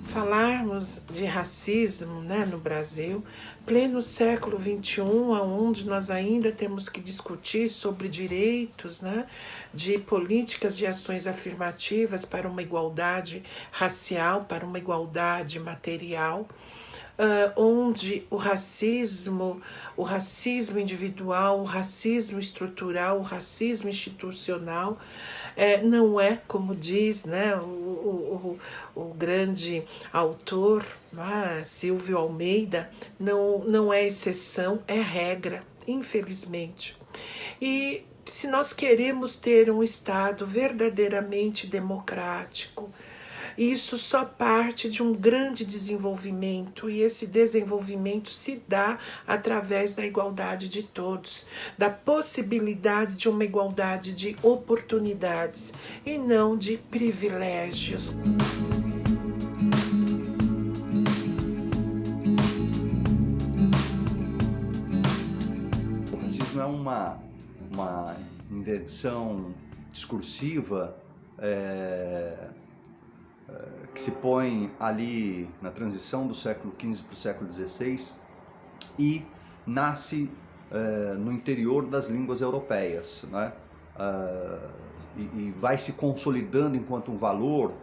Falarmos de racismo, no Brasil, pleno século XXI, onde nós ainda temos que discutir sobre direitos, de políticas de ações afirmativas para uma igualdade racial, para uma igualdade material, onde o racismo individual, o racismo estrutural, o racismo institucional não é, como diz o grande autor Silvio Almeida, não é exceção, é regra, infelizmente. E se nós queremos ter um Estado verdadeiramente democrático, isso só parte de um grande desenvolvimento, e esse desenvolvimento se dá através da igualdade de todos, da possibilidade de uma igualdade de oportunidades e não de privilégios. O racismo é uma invenção discursiva que se põe ali na transição do século XV para o século XVI e nasce no interior das línguas europeias, e vai se consolidando enquanto um valor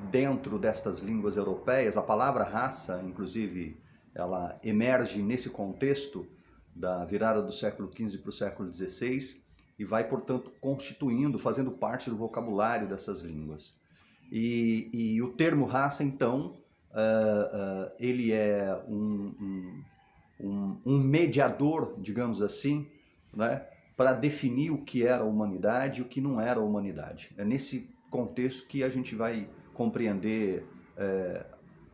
dentro destas línguas europeias. A palavra raça, inclusive, ela emerge nesse contexto da virada do século XV para o século XVI e vai, portanto, constituindo, fazendo parte do vocabulário dessas línguas. E o termo raça, então, ele é um mediador, digamos assim, para definir o que era a humanidade e o que não era a humanidade. É nesse contexto que a gente vai compreender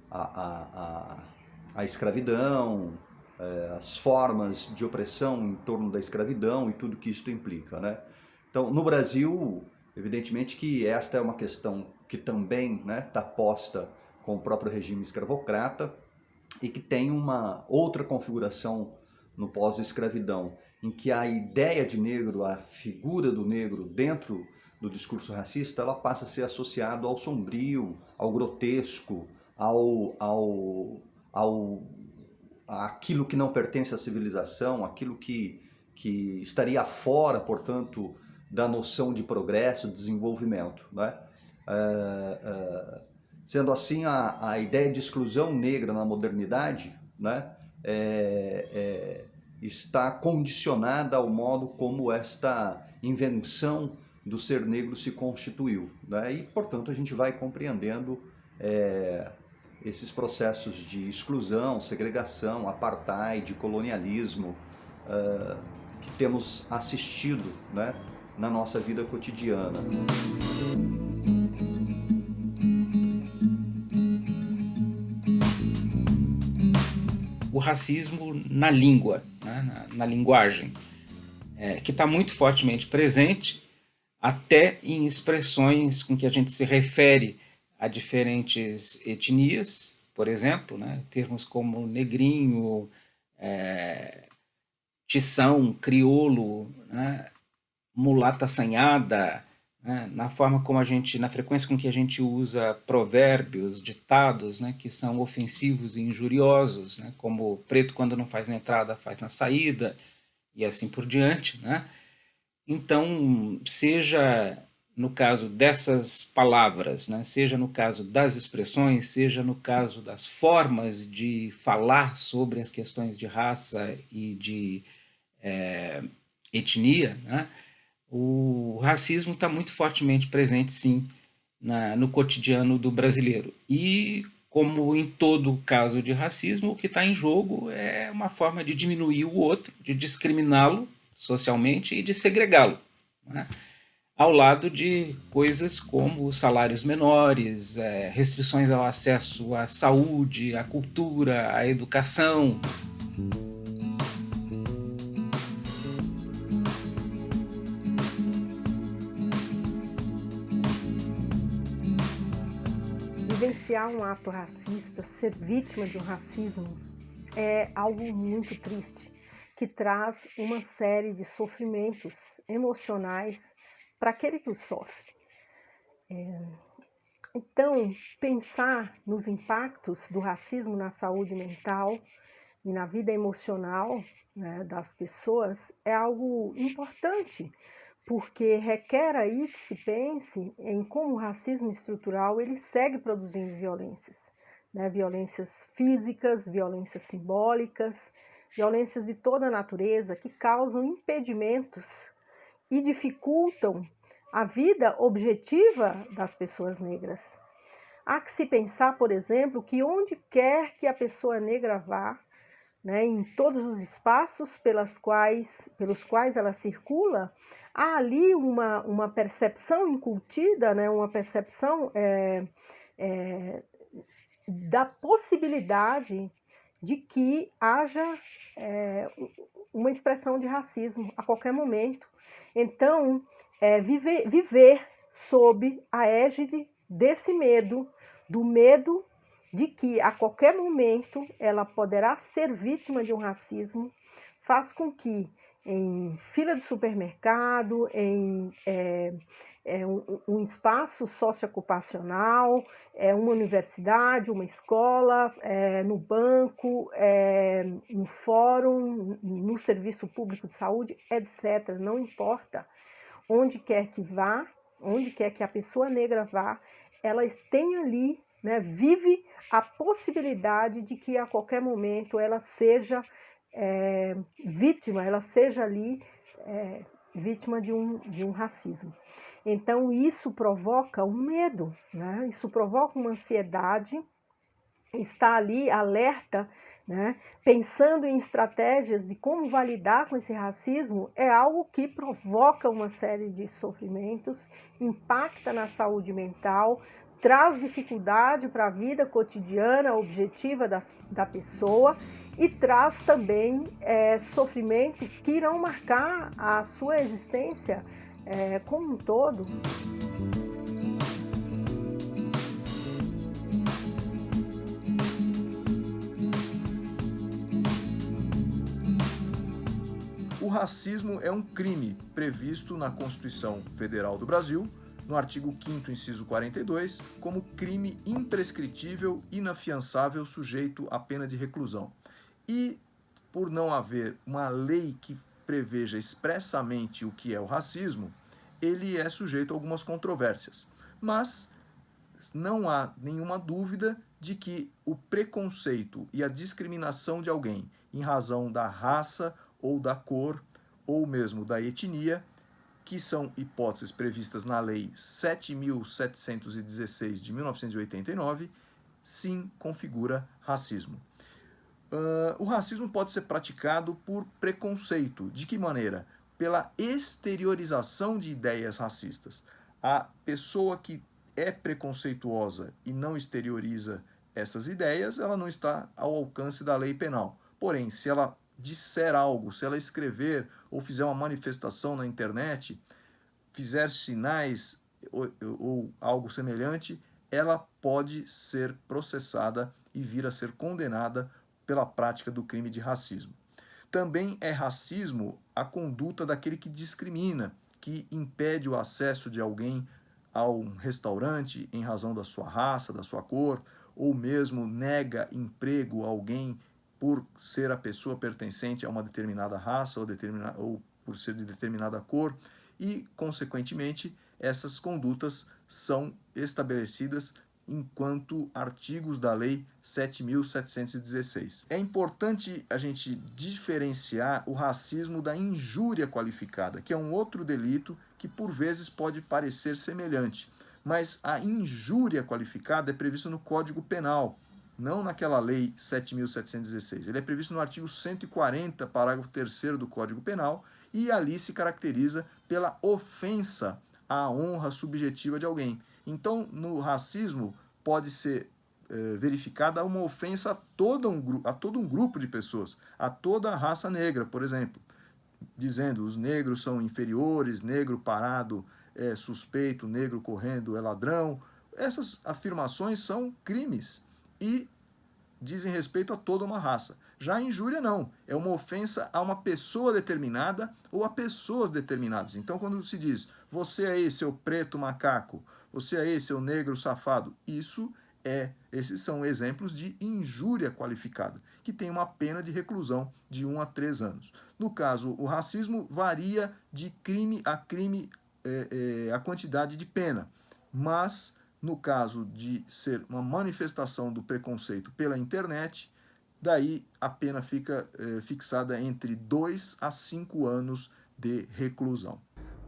a escravidão, as formas de opressão em torno da escravidão e tudo que isso implica. Então, no Brasil, evidentemente que esta é uma questão que também está posta com o próprio regime escravocrata e que tem uma outra configuração no pós-escravidão, em que a ideia de negro, a figura do negro dentro do discurso racista, ela passa a ser associada ao sombrio, ao grotesco, àquilo que não pertence à civilização, aquilo que estaria fora, portanto, da noção de progresso, desenvolvimento. Sendo assim, a ideia de exclusão negra na modernidade está condicionada ao modo como esta invenção do ser negro se constituiu. E, portanto, a gente vai compreendendo esses processos de exclusão, segregação, apartheid, colonialismo que temos assistido na nossa vida cotidiana. O racismo na língua, na linguagem, que está muito fortemente presente, até em expressões com que a gente se refere a diferentes etnias, por exemplo, termos como negrinho, tição, crioulo, mulata assanhada, na forma como na frequência com que a gente usa provérbios, ditados, que são ofensivos e injuriosos, como preto quando não faz na entrada, faz na saída, e assim por diante. Então, seja no caso dessas palavras, seja no caso das expressões, seja no caso das formas de falar sobre as questões de raça e de etnia, o racismo está muito fortemente presente, sim, no cotidiano do brasileiro. E, como em todo caso de racismo, o que está em jogo é uma forma de diminuir o outro, de discriminá-lo socialmente e de segregá-lo, ao lado de coisas como salários menores, restrições ao acesso à saúde, à cultura, à educação. Vivenciar um ato racista, ser vítima de um racismo, é algo muito triste. que traz uma série de sofrimentos emocionais para aquele que o sofre. Então, pensar nos impactos do racismo na saúde mental e na vida emocional, né, das pessoas é algo importante, porque requer aí que se pense em como o racismo estrutural ele segue produzindo violências, né, violências físicas, violências simbólicas, violências de toda a natureza que causam impedimentos e dificultam a vida objetiva das pessoas negras. Há que se pensar, por exemplo, que onde quer que a pessoa negra vá, né, em todos os espaços pelos quais ela circula, há ali uma percepção incutida, né, uma percepção da possibilidade de que haja uma expressão de racismo a qualquer momento. Então, viver sob a égide desse medo, do medo de que a qualquer momento ela poderá ser vítima de um racismo, faz com que em fila de supermercado, em um espaço socioocupacional, uma universidade, uma escola, no banco, no fórum, no serviço público de saúde, etc. Não importa. Onde quer que vá, onde quer que a pessoa negra vá, ela tem ali, né, vive a possibilidade de que a qualquer momento ela seja vítima, ela seja ali vítima de um racismo. Então, isso provoca um medo, né? Isso provoca uma ansiedade, está ali alerta, né? Pensando em estratégias de como lidar com esse racismo, é algo que provoca uma série de sofrimentos, impacta na saúde mental, traz dificuldade para a vida cotidiana, objetiva da pessoa e traz também sofrimentos que irão marcar a sua existência como um todo. O racismo é um crime previsto na Constituição Federal do Brasil, no artigo 5º, inciso 42, como crime imprescritível, inafiançável, sujeito à pena de reclusão. E, por não haver uma lei que preveja expressamente o que é o racismo, ele é sujeito a algumas controvérsias. Mas não há nenhuma dúvida de que o preconceito e a discriminação de alguém em razão da raça ou da cor, ou mesmo da etnia, que são hipóteses previstas na Lei 7.716 de 1989, sim configura racismo. O racismo pode ser praticado por preconceito. De que maneira? Pela exteriorização de ideias racistas. A pessoa que é preconceituosa e não exterioriza essas ideias, ela não está ao alcance da lei penal. Porém, se ela disser algo, se ela escrever ou fizer uma manifestação na internet, fizer sinais ou algo semelhante, ela pode ser processada e vir a ser condenada pela prática do crime de racismo. Também é racismo a conduta daquele que discrimina, que impede o acesso de alguém a um restaurante em razão da sua raça, da sua cor, ou mesmo nega emprego a alguém por ser a pessoa pertencente a uma determinada raça ou por ser de determinada cor, e, consequentemente, essas condutas são estabelecidas enquanto artigos da Lei 7.716. É importante a gente diferenciar o racismo da injúria qualificada, que é um outro delito que por vezes pode parecer semelhante, mas a injúria qualificada é prevista no Código Penal, não naquela Lei 7.716. Ele é previsto no artigo 140, parágrafo 3º do Código Penal, e ali se caracteriza pela ofensa à honra subjetiva de alguém. Então, no racismo, pode ser verificada uma ofensa a todo um grupo de pessoas, a toda a raça negra, por exemplo, dizendo os negros são inferiores, negro parado é suspeito, negro correndo é ladrão. Essas afirmações são crimes e dizem respeito a toda uma raça. Já a injúria não, é uma ofensa a uma pessoa determinada ou a pessoas determinadas. Então, quando se diz, você aí, seu preto macaco, você aí, seu negro safado, esses são exemplos de injúria qualificada, que tem uma pena de reclusão de 1 a 3 anos. No caso, o racismo varia de crime a crime a quantidade de pena, mas no caso de ser uma manifestação do preconceito pela internet, daí a pena fica fixada entre 2 a 5 anos de reclusão.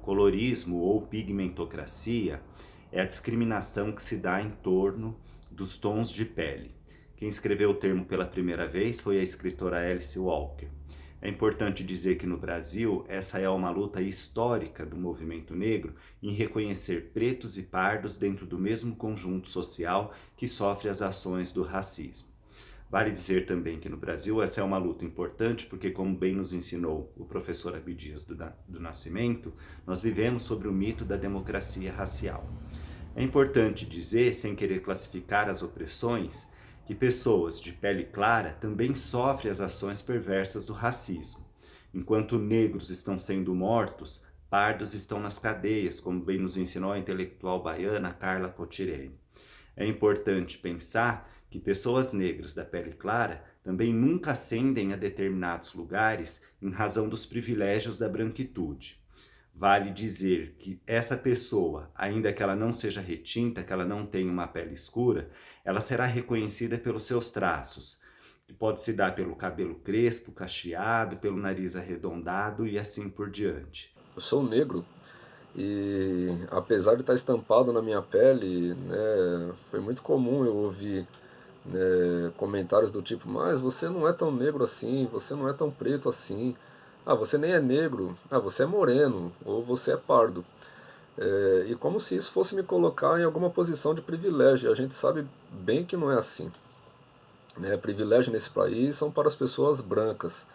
Colorismo ou pigmentocracia é a discriminação que se dá em torno dos tons de pele. Quem escreveu o termo pela primeira vez foi a escritora Alice Walker. É importante dizer que no Brasil, essa é uma luta histórica do movimento negro em reconhecer pretos e pardos dentro do mesmo conjunto social que sofre as ações do racismo. Vale dizer também que no Brasil essa é uma luta importante porque, como bem nos ensinou o professor Abdias do Nascimento, nós vivemos sobre o mito da democracia racial. É importante dizer, sem querer classificar as opressões, que pessoas de pele clara também sofrem as ações perversas do racismo. Enquanto negros estão sendo mortos, pardos estão nas cadeias, como bem nos ensinou a intelectual baiana Carla Cotirene. É importante pensar que pessoas negras da pele clara também nunca ascendem a determinados lugares em razão dos privilégios da branquitude. Vale dizer que essa pessoa, ainda que ela não seja retinta, que ela não tenha uma pele escura, ela será reconhecida pelos seus traços, que pode se dar pelo cabelo crespo, cacheado, pelo nariz arredondado e assim por diante. Eu sou negro e, apesar de estar estampado na minha pele, foi muito comum eu ouvir comentários do tipo, mas você não é tão negro assim, você não é tão preto assim, você nem é negro, você é moreno, ou você é pardo. E como se isso fosse me colocar em alguma posição de privilégio. A gente sabe bem que não é assim. Privilégio nesse país são para as pessoas brancas.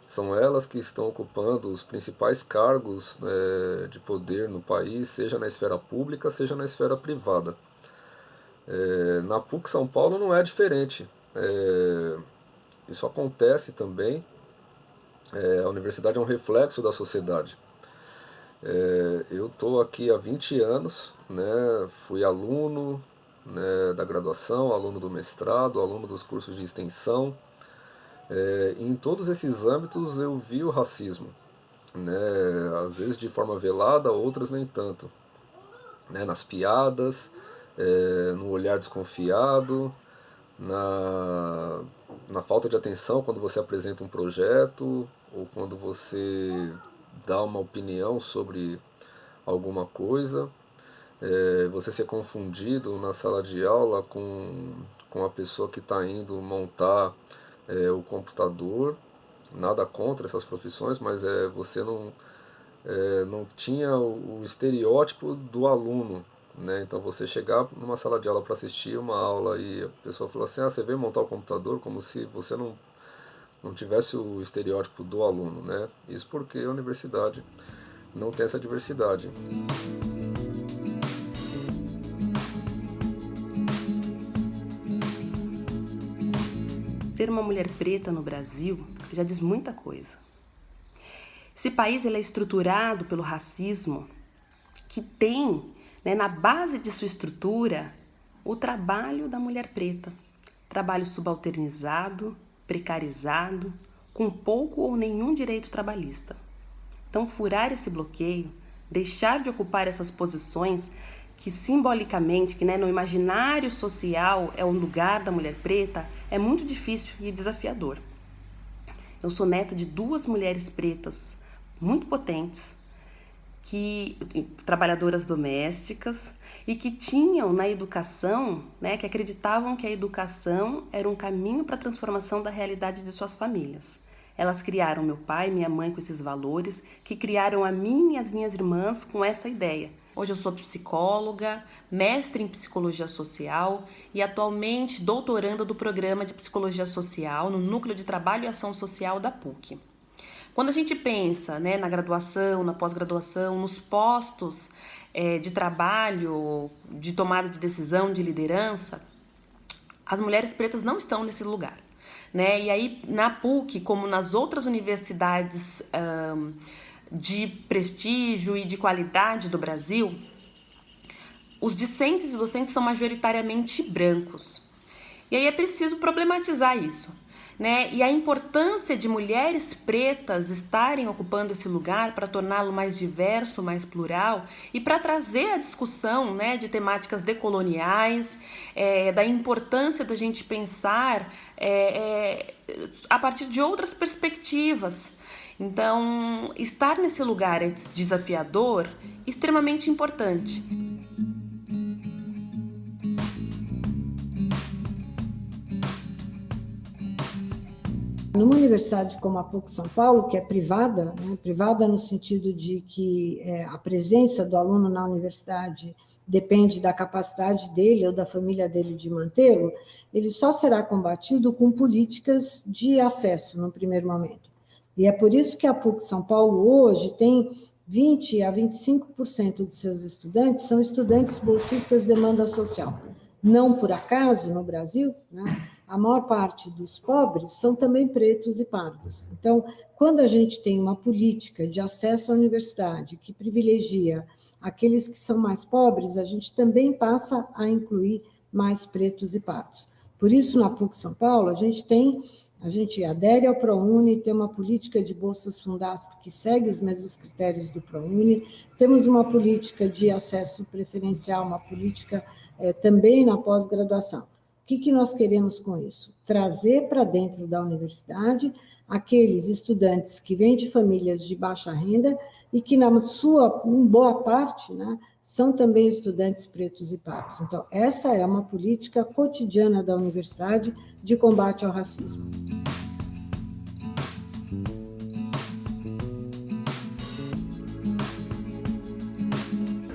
São elas que estão ocupando os principais cargos de poder no país, seja na esfera pública, seja na esfera privada. Na PUC São Paulo não é diferente. Isso acontece também. A universidade é um reflexo da sociedade. Eu estou aqui há 20 anos, fui aluno da graduação, aluno do mestrado, aluno dos cursos de extensão. Em todos esses âmbitos eu vi o racismo, às vezes de forma velada, outras nem tanto. Nas piadas, no olhar desconfiado, na falta de atenção quando você apresenta um projeto ou quando você dá uma opinião sobre alguma coisa, você ser confundido na sala de aula com a pessoa que está indo montar o computador. Nada contra essas profissões, mas você não tinha o estereótipo do aluno. Então você chegar numa sala de aula para assistir uma aula e a pessoa falou assim, você veio montar o computador, como se você não tivesse o estereótipo do aluno, Isso porque a universidade não tem essa diversidade. Ser uma mulher preta no Brasil já diz muita coisa. Esse país ele é estruturado pelo racismo, que tem na base de sua estrutura o trabalho da mulher preta. Trabalho subalternizado, precarizado, com pouco ou nenhum direito trabalhista. Então, furar esse bloqueio, deixar de ocupar essas posições que simbolicamente, no imaginário social é o lugar da mulher preta, é muito difícil e desafiador. Eu sou neta de 2 mulheres pretas muito potentes, trabalhadoras domésticas e que tinham na educação, que acreditavam que a educação era um caminho para a transformação da realidade de suas famílias. Elas criaram meu pai e minha mãe com esses valores, que criaram a mim e as minhas irmãs com essa ideia. Hoje eu sou psicóloga, mestre em psicologia social e atualmente doutoranda do programa de psicologia social no Núcleo de Trabalho e Ação Social da PUC. Quando a gente pensa na graduação, na pós-graduação, nos postos de trabalho, de tomada de decisão, de liderança, as mulheres pretas não estão nesse lugar. né? E aí, na PUC, como nas outras universidades de prestígio e de qualidade do Brasil, os discentes e docentes são majoritariamente brancos. E aí é preciso problematizar isso, né? E a importância de mulheres pretas estarem ocupando esse lugar para torná-lo mais diverso, mais plural e para trazer a discussão, né, de temáticas decoloniais, da importância da gente pensar a partir de outras perspectivas. Então, estar nesse lugar é desafiador, extremamente importante. Numa universidade como a PUC São Paulo, que é privada, né, privada no sentido de que a presença do aluno na universidade depende da capacidade dele ou da família dele de mantê-lo, ele só será combatido com políticas de acesso no primeiro momento. E é por isso que a PUC São Paulo hoje tem 20% a 25% dos seus estudantes são estudantes bolsistas de demanda social. Não por acaso, no Brasil, né, a maior parte dos pobres são também pretos e pardos. Então, quando a gente tem uma política de acesso à universidade que privilegia aqueles que são mais pobres, a gente também passa a incluir mais pretos e pardos. Por isso, na PUC São Paulo, a gente adere ao ProUni, tem uma política de bolsas Fundasp que segue os mesmos critérios do ProUni, temos uma política de acesso preferencial, uma política também na pós-graduação. O que nós queremos com isso? Trazer para dentro da universidade aqueles estudantes que vêm de famílias de baixa renda e que, em boa parte, né, são também estudantes pretos e pardos. Então, essa é uma política cotidiana da universidade de combate ao racismo.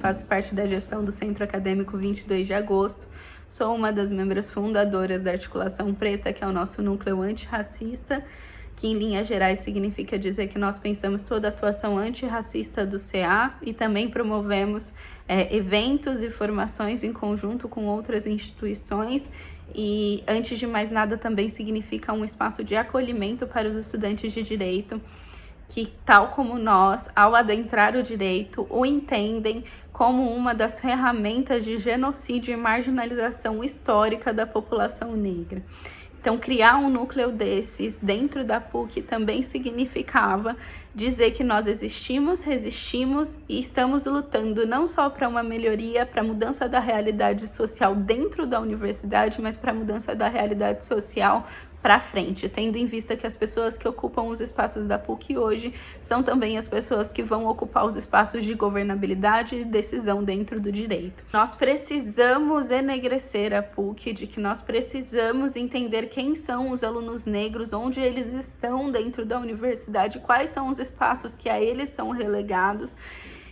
Faço parte da gestão do Centro Acadêmico 22 de Agosto, sou uma das membros fundadoras da Articulação Preta, que é o nosso núcleo antirracista, que em linhas gerais significa dizer que nós pensamos toda a atuação antirracista do CA e também promovemos eventos e formações em conjunto com outras instituições e, antes de mais nada, também significa um espaço de acolhimento para os estudantes de direito que, tal como nós, ao adentrar o direito, o entendem como uma das ferramentas de genocídio e marginalização histórica da população negra. Então, criar um núcleo desses dentro da PUC também significava dizer que nós existimos, resistimos e estamos lutando não só para uma melhoria, para a mudança da realidade social dentro da universidade, mas para a mudança da realidade social para frente, tendo em vista que as pessoas que ocupam os espaços da PUC hoje são também as pessoas que vão ocupar os espaços de governabilidade e decisão dentro do direito. Nós precisamos enegrecer a PUC, de que nós precisamos entender quem são os alunos negros, onde eles estão dentro da universidade, quais são os espaços que a eles são relegados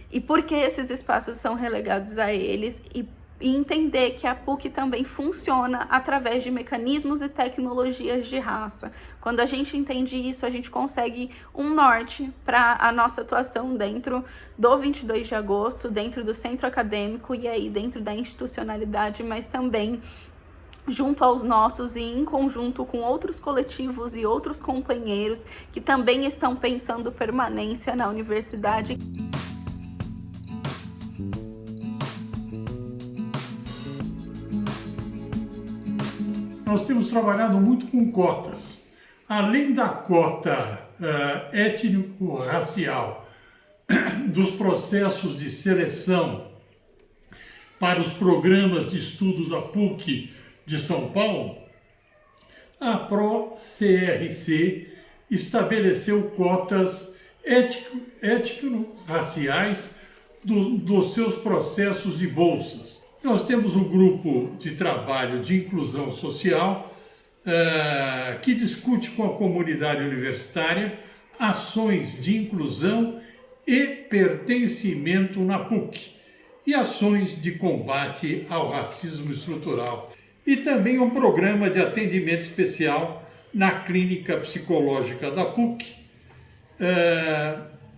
e por que esses espaços são relegados a eles e entender que a PUC também funciona através de mecanismos e tecnologias de raça. Quando a gente entende isso, a gente consegue um norte para a nossa atuação dentro do 22 de agosto, dentro do centro acadêmico e aí dentro da institucionalidade, mas também junto aos nossos e em conjunto com outros coletivos e outros companheiros que também estão pensando permanência na universidade. Nós temos trabalhado muito com cotas. Além da cota étnico-racial, dos processos de seleção para os programas de estudo da PUC de São Paulo, a PRO-CRC estabeleceu cotas étnico-raciais dos seus processos de bolsas. Nós temos um grupo de trabalho de inclusão social que discute com a comunidade universitária ações de inclusão e pertencimento na PUC e ações de combate ao racismo estrutural. E também um programa de atendimento especial na clínica psicológica da PUC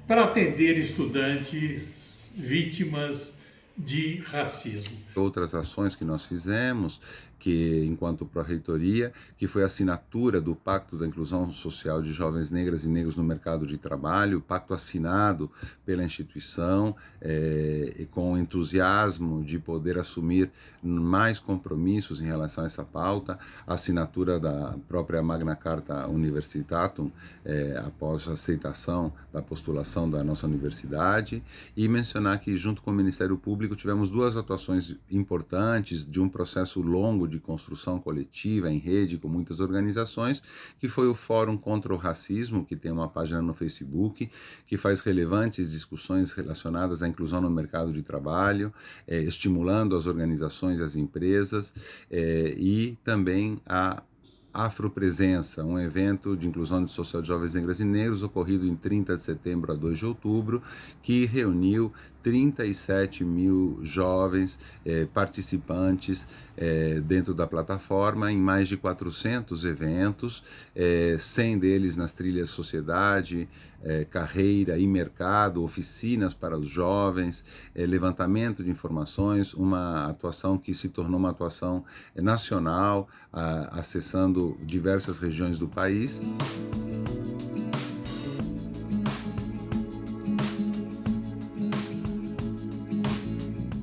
para atender estudantes vítimas de racismo. Outras ações que nós fizemos que enquanto pró-reitoria, que foi a assinatura do Pacto da Inclusão Social de Jovens Negras e Negros no Mercado de Trabalho, pacto assinado pela instituição, e com entusiasmo de poder assumir mais compromissos em relação a essa pauta, a assinatura da própria Magna Carta Universitatum, após a aceitação da postulação da nossa universidade, e mencionar que junto com o Ministério Público tivemos 2 atuações importantes de um processo longo de construção coletiva em rede com muitas organizações, que foi o Fórum contra o Racismo, que tem uma página no Facebook, que faz relevantes discussões relacionadas à inclusão no mercado de trabalho, estimulando as organizações e as empresas, e também a Afropresença, um evento de inclusão social de jovens negras e negros ocorrido em 30 de setembro a 2 de outubro, que reuniu 37 mil jovens participantes dentro da plataforma em mais de 400 eventos, 100 deles nas trilhas sociedade, carreira e mercado, oficinas para os jovens, levantamento de informações, uma atuação que se tornou uma atuação nacional, acessando diversas regiões do país.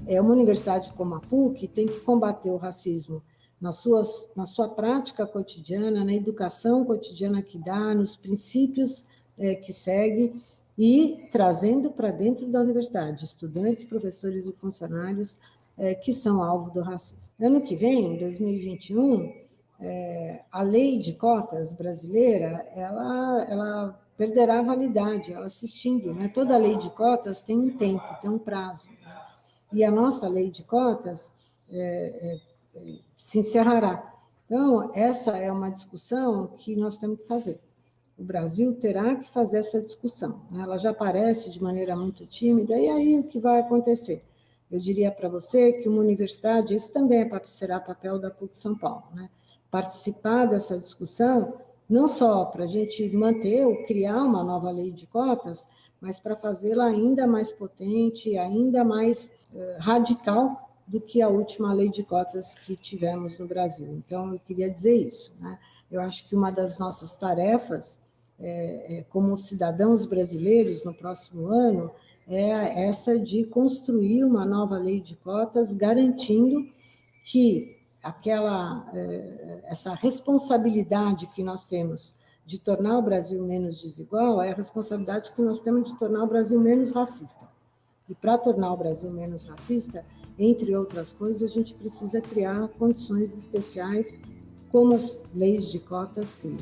Uma universidade como a PUC tem que combater o racismo na sua prática cotidiana, na educação cotidiana que dá, nos princípios que segue, e trazendo para dentro da universidade estudantes, professores e funcionários que são alvo do racismo. Ano que vem, em 2021, a lei de cotas brasileira, ela perderá validade, ela se extingue, né? Toda lei de cotas tem um tempo, tem um prazo, né? E a nossa lei de cotas se encerrará. Então, essa é uma discussão que nós temos que fazer. O Brasil terá que fazer essa discussão, né? Ela já aparece de maneira muito tímida, e aí o que vai acontecer? Eu diria para você que uma universidade, esse também será papel da PUC São Paulo, né? Participar dessa discussão, não só para a gente manter ou criar uma nova lei de cotas, mas para fazê-la ainda mais potente, ainda mais radical do que a última lei de cotas que tivemos no Brasil. Então, eu queria dizer isso, né? Eu acho que uma das nossas tarefas, como cidadãos brasileiros no próximo ano, é essa de construir uma nova lei de cotas, garantindo que essa responsabilidade que nós temos de tornar o Brasil menos desigual é a responsabilidade que nós temos de tornar o Brasil menos racista. E para tornar o Brasil menos racista, entre outras coisas, a gente precisa criar condições especiais como as leis de cotas criam.